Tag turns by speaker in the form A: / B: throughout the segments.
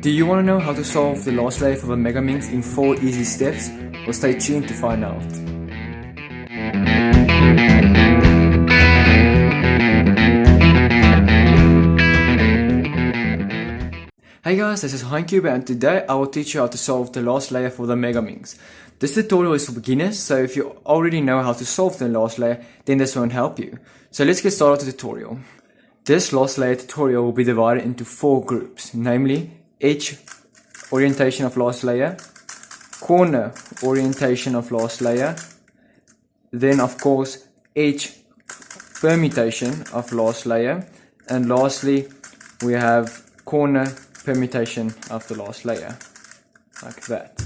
A: Do you want to know how to solve the last layer for the Megaminx in 4 easy steps? Well, stay tuned to find out. Hey guys, this is Hein and today I will teach you how to solve the last layer for the Megaminx. This tutorial is for beginners, so if you already know how to solve the last layer, then this won't help you. So let's get started with the tutorial. This last layer tutorial will be divided into 4 groups, namely edge orientation of last layer, corner orientation of last layer, then of course edge permutation of last layer, and lastly we have corner permutation of the last layer, like that.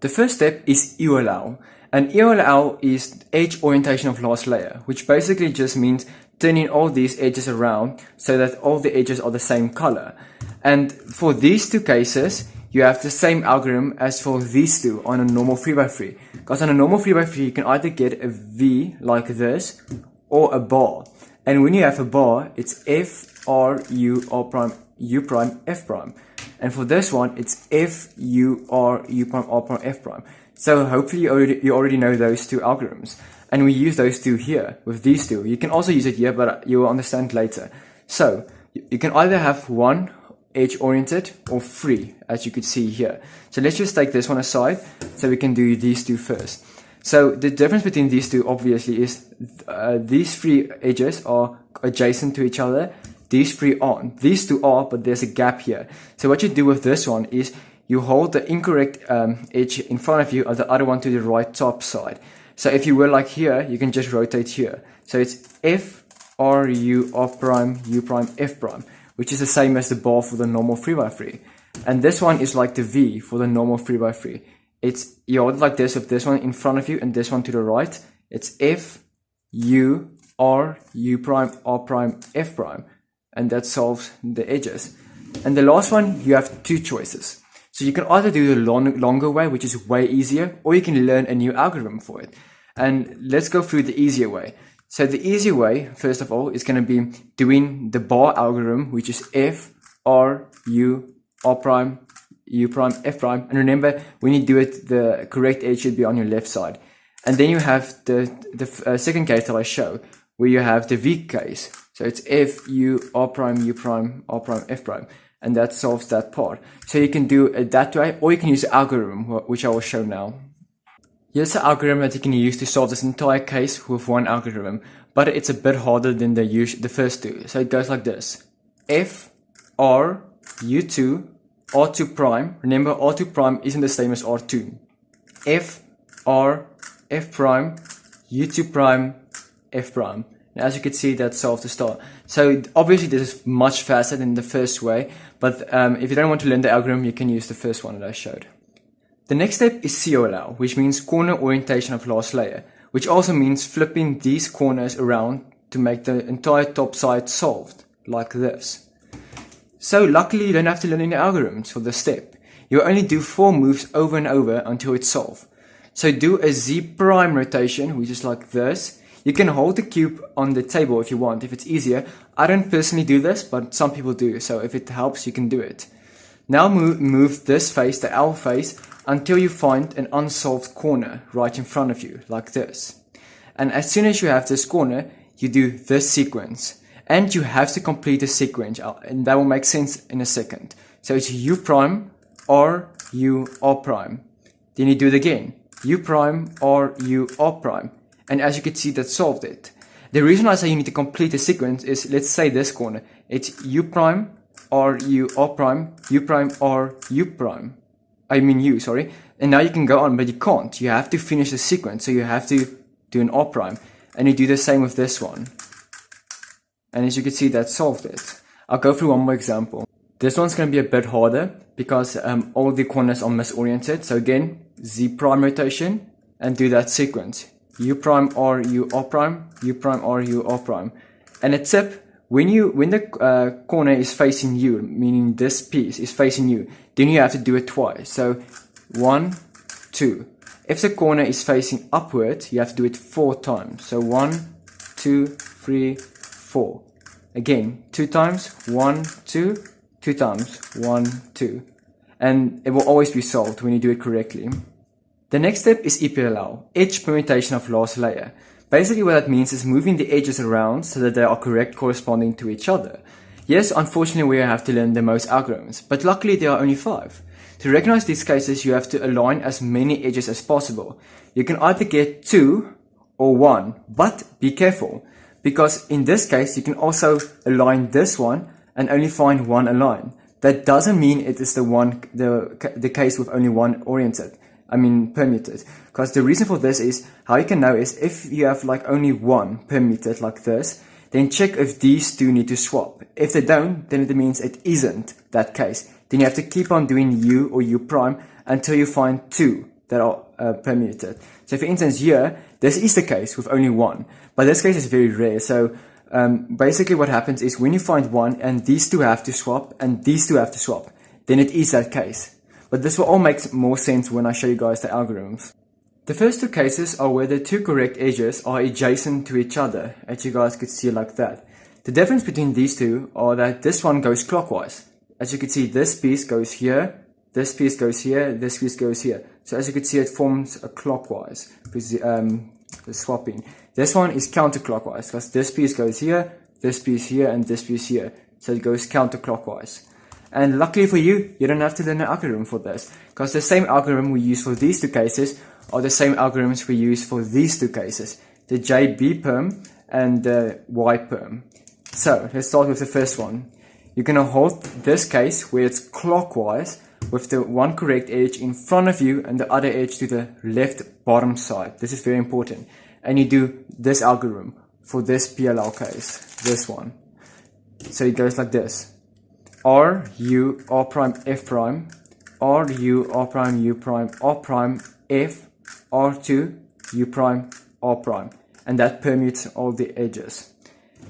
A: The first step is EOLL, and EOLL is edge orientation of last layer, which basically just means turning all these edges around so that all the edges are the same color. And for these two cases, you have the same algorithm as for these two on a normal 3x3. Because on a normal 3x3, you can either get a V like this or a bar. And when you have a bar, it's F, R, U, R prime, U prime, F prime. And for this one, it's F, U, R, U prime, R prime, F prime. So hopefully you already know those two algorithms. And we use those two here with these two. You can also use it here, but you will understand later. So you can either have one edge oriented or 3, as you could see here. So let's just take this one aside so we can do these two first. So the difference between these two obviously is these 3 edges are adjacent to each other. These 3 aren't. These 2 are, but there's a gap here. So what you do with this one is you hold the incorrect edge in front of you or the other one to the right top side. So if you were like here, you can just rotate here. So it's F, R, U, R prime, U prime, F prime, which is the same as the bar for the normal 3x3. And this one is like the V for the normal 3x3. It's, you hold it like this with this one in front of you and this one to the right. It's F, U, R, U prime, R prime, F prime. And that solves the edges. And the last one, you have 2 choices. So you can either do the longer way, which is way easier, or you can learn a new algorithm for it. And let's go through the easier way. So the easier way, first of all, is going to be doing the bar algorithm, which is F, R, U, R prime, U prime, F prime. And remember, when you do it, the correct edge should be on your left side. And then you have the second case that I show, where you have the V case. So it's F, U, R prime, U prime, R prime, F prime. And that solves that part. So you can do it that way, or you can use the algorithm, which I will show now. Here's the algorithm that you can use to solve this entire case with one algorithm, but it's a bit harder than the first two. So it goes like this: F, R, U2, R2 prime. Remember, R2 prime isn't the same as R2. F, R, F prime, U2 prime, F prime. As you can see, that solves the star. So obviously this is much faster than the first way, but if you don't want to learn the algorithm, you can use the first one that I showed. The next step is COLL, which means corner orientation of last layer, which also means flipping these corners around to make the entire top side solved, like this. So luckily you don't have to learn any algorithms for this step. You only do 4 moves over and over until it's solved. So do a Z prime rotation, which is like this. You can hold the cube on the table if you want, if it's easier. I don't personally do this, but some people do, so if it helps, you can do it. Now move this face, the L face, until you find an unsolved corner right in front of you, like this. And as soon as you have this corner, you do this sequence. And you have to complete the sequence, and that will make sense in a second. So it's U prime, R, U, R prime. Then you do it again. U prime, R, U, R prime. And as you can see, that solved it. The reason I say you need to complete the sequence is, let's say this corner. It's U prime, R, U, R prime, U prime, R, U prime. I mean U, sorry. And now you can go on, but you can't. You have to finish the sequence. So you have to do an R prime. And you do the same with this one. And as you can see, that solved it. I'll go through one more example. This one's going to be a bit harder because all the corners are misoriented. So again, Z prime rotation and do that sequence. U prime, R, U, R prime, U prime, R, U, R prime. And a tip, when the corner is facing you, meaning this piece is facing you, then you have to do it twice. So 1, 2. If the corner is facing upward, you have to do it 4 times. So 1, 2, 3, 4. Again, 2 times, 1, 2, 2 times 1, 2. And it will always be solved when you do it correctly. The next step is EPLL, edge permutation of last layer. Basically what that means is moving the edges around so that they are correct corresponding to each other. Yes, unfortunately we have to learn the most algorithms, but luckily there are only 5. To recognize these cases, you have to align as many edges as possible. You can either get 2 or 1, but be careful, because in this case you can also align this one and only find one align. That doesn't mean it is the case with only one permuted. Because the reason for this is, how you can know is if you have like only one permuted like this, then check if these two need to swap. If they don't, then it means it isn't that case. Then you have to keep on doing U or U prime until you find 2 that are permuted. So for instance here, this is the case with only 1, but this case is very rare. So basically what happens is when you find 1 and these two have to swap and these two have to swap, then it is that case. But this will all make more sense when I show you guys the algorithms. The first 2 cases are where the 2 correct edges are adjacent to each other, as you guys could see like that. The difference between these two are that this one goes clockwise. As you can see, this piece goes here, this piece goes here, this piece goes here. So as you can see, it forms a clockwise swapping. This one is counterclockwise because this piece goes here, and this piece here. So it goes counterclockwise. And luckily for you, you don't have to learn an algorithm for this, because the same algorithm we use for these 2 cases are the same algorithms we use for these 2 cases, the JB perm and the Y perm. So let's start with the first one. You're going to hold this case where it's clockwise with the one correct edge in front of you and the other edge to the left bottom side. This is very important. And you do this algorithm for this PLL case, this one. So it goes like this. R, U, R prime, F prime, R, U, R prime, U prime, R prime, F, R2, U prime, R prime. And that permutes all the edges.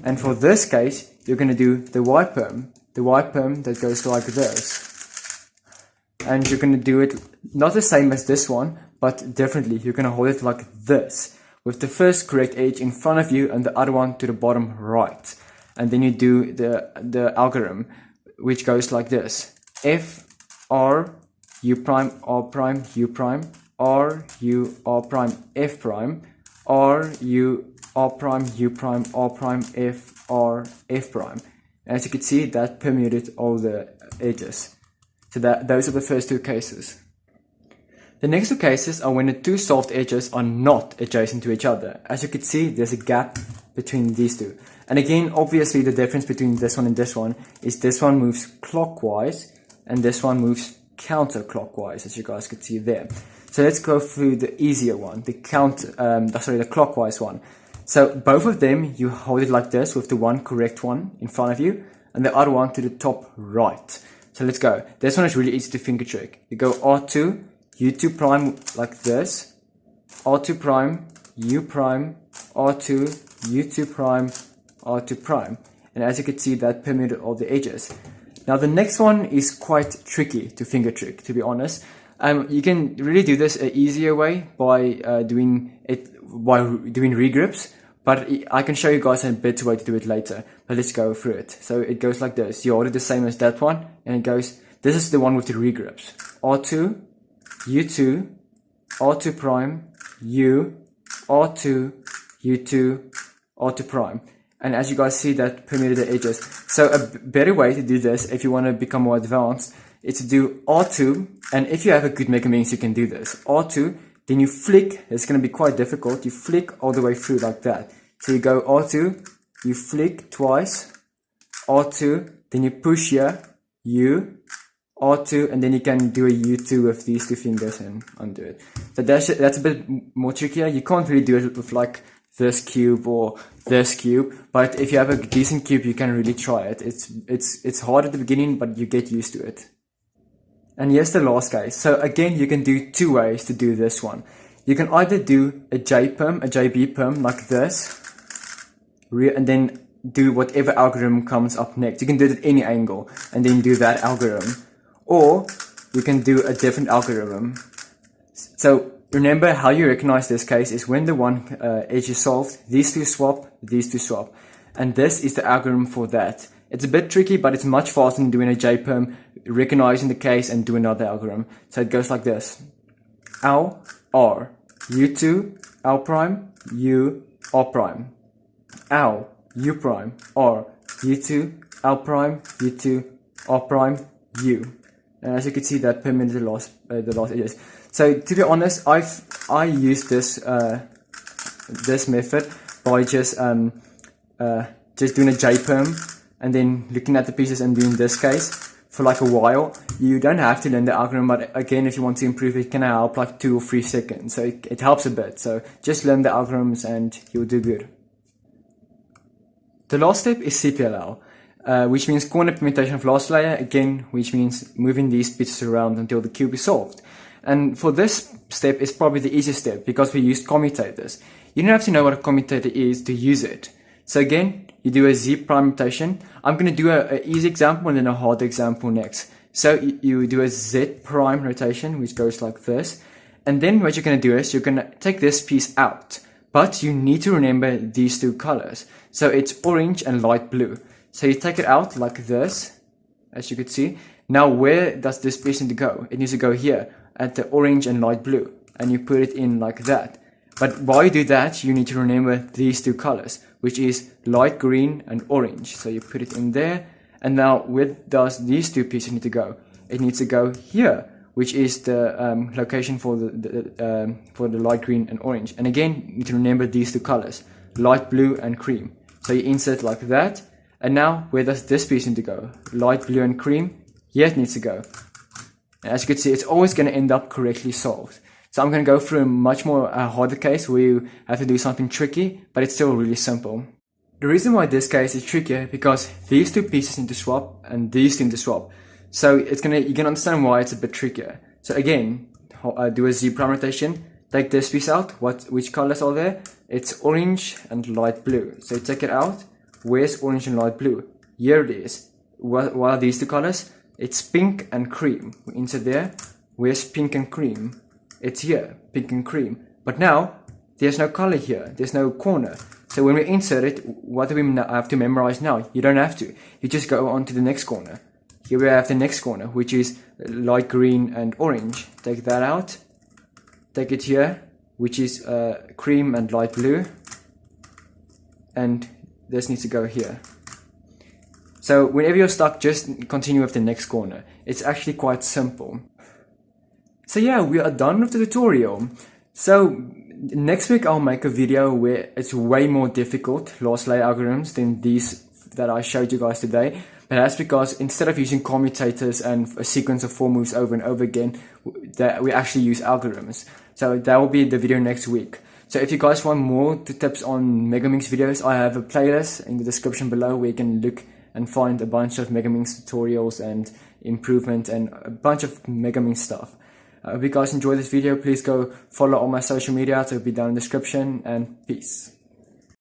A: And for this case, you're going to do the Y perm that goes like this. And you're going to do it not the same as this one, but differently. You're going to hold it like this, with the first correct edge in front of you and the other one to the bottom right. And then you do the algorithm, which goes like this. F, R, U prime, R prime, U prime, R, U, R prime, F prime, R, U, R prime, U prime, R prime, F, R, F prime. As you can see, that permuted all the edges. So those are the first 2 cases. The next 2 cases are when the 2 solved edges are not adjacent to each other. As you can see, there's a gap between these 2. And again, obviously the difference between this one and this one is this one moves clockwise and this one moves counterclockwise, as you guys could see there. So let's go through the easier one, the clockwise one. So both of them, you hold it like this with the one correct one in front of you and the other one to the top right. So let's go. This one is really easy to finger trick. You go R2, U2 prime like this, R2 prime, U prime, R2, U2 prime, R2 prime. And as you can see, that permuted all the edges. Now the next one is quite tricky to finger trick, to be honest. You can really do this an easier way by doing regrips, but I can show you guys a better way to do it later. But let's go through it. So it goes like this. You hold it the same as that one, and it goes, this is the one with the regrips. R2, U2, R2 prime, U, R2, U2, R2 prime. And as you guys see, that permuted the edges. So a better way to do this, if you want to become more advanced, is to do R2, and if you have a good Megaminx, you can do this. R2, then you flick, it's going to be quite difficult, you flick all the way through like that. So you go R2, you flick twice, R2, then you push here, U, R2, and then you can do a U2 with these 2 fingers and undo it. So that's a bit more trickier. You can't really do it with like this cube or this cube, but if you have a decent cube, you can really try it. It's hard at the beginning, but you get used to it. And here's the last case. So again, you can do 2 ways to do this one. You can either do a J perm, a JB perm like this, and then do whatever algorithm comes up next. You can do it at any angle and then do that algorithm. Or you can do a different algorithm. So remember how you recognize this case is when the one edge is solved, these 2 swap, these 2 swap. And this is the algorithm for that. It's a bit tricky, but it's much faster than doing a JPerm, recognizing the case and do another algorithm. So it goes like this. L, R, U2, L prime, U, R prime. L, U prime, R, U2, L prime, U2, R prime, U. And as you can see, that permitted the last edges. So to be honest, I use this this method by just doing a JPerm and then looking at the pieces and doing this case for like a while. You don't have to learn the algorithm, but again, if you want to improve it, can help like 2 or 3 seconds. So it helps a bit. So just learn the algorithms and you'll do good. The last step is CPLL, which means corner permutation of last layer, again, which means moving these pieces around until the cube is solved. And for this step, it's probably the easiest step because we used commutators. You don't have to know what a commutator is to use it. So again, you do a Z prime rotation. I'm going to do an easy example and then a hard example next. So you do a Z prime rotation, which goes like this. And then what you're going to do is you're going to take this piece out. But you need to remember these two colors. So it's orange and light blue. So you take it out like this, as you could see. Now where does this piece need to go? It needs to go here at the orange and light blue. And you put it in like that. But while you do that, you need to remember these two colors, which is light green and orange. So you put it in there. And now where does these two pieces need to go? It needs to go here, which is the location for the light green and orange. And again, you need to remember these two colors, light blue and cream. So you insert like that. And now where does this piece need to go? Light blue and cream. Here it needs to go. And as you can see, it's always going to end up correctly solved. So I'm going to go through a much more harder case where you have to do something tricky, but it's still really simple. The reason why this case is trickier because these two pieces need to swap and these two need to swap. So you're going to understand why it's a bit trickier. So again, do a Z prime rotation, take this piece out. Which colors are there? It's orange and light blue. So you take it out. Where's orange and light blue? Here it is. What are these two colors? It's pink and cream. We insert there. Where's pink and cream? It's here, pink and cream. But now, there's no color here. There's no corner. So when we insert it, what do we have to memorize now? You don't have to. You just go on to the next corner. Here we have the next corner, which is light green and orange. Take that out. Take it here, which is cream and light blue. And this needs to go here. So whenever you're stuck, just continue with the next corner. It's actually quite simple. So yeah, we are done with the tutorial. So next week I'll make a video where it's way more difficult last layer algorithms than these that I showed you guys today. But that's because instead of using commutators and a sequence of 4 moves over and over again, that we actually use algorithms. So that will be the video next week. So if you guys want more tips on Megaminx videos, I have a playlist in the description below where you can look and find a bunch of Megaminx tutorials and improvement and a bunch of Megaminx stuff. If you guys enjoyed this video, please go follow all my social media. It'll be down in the description, and peace.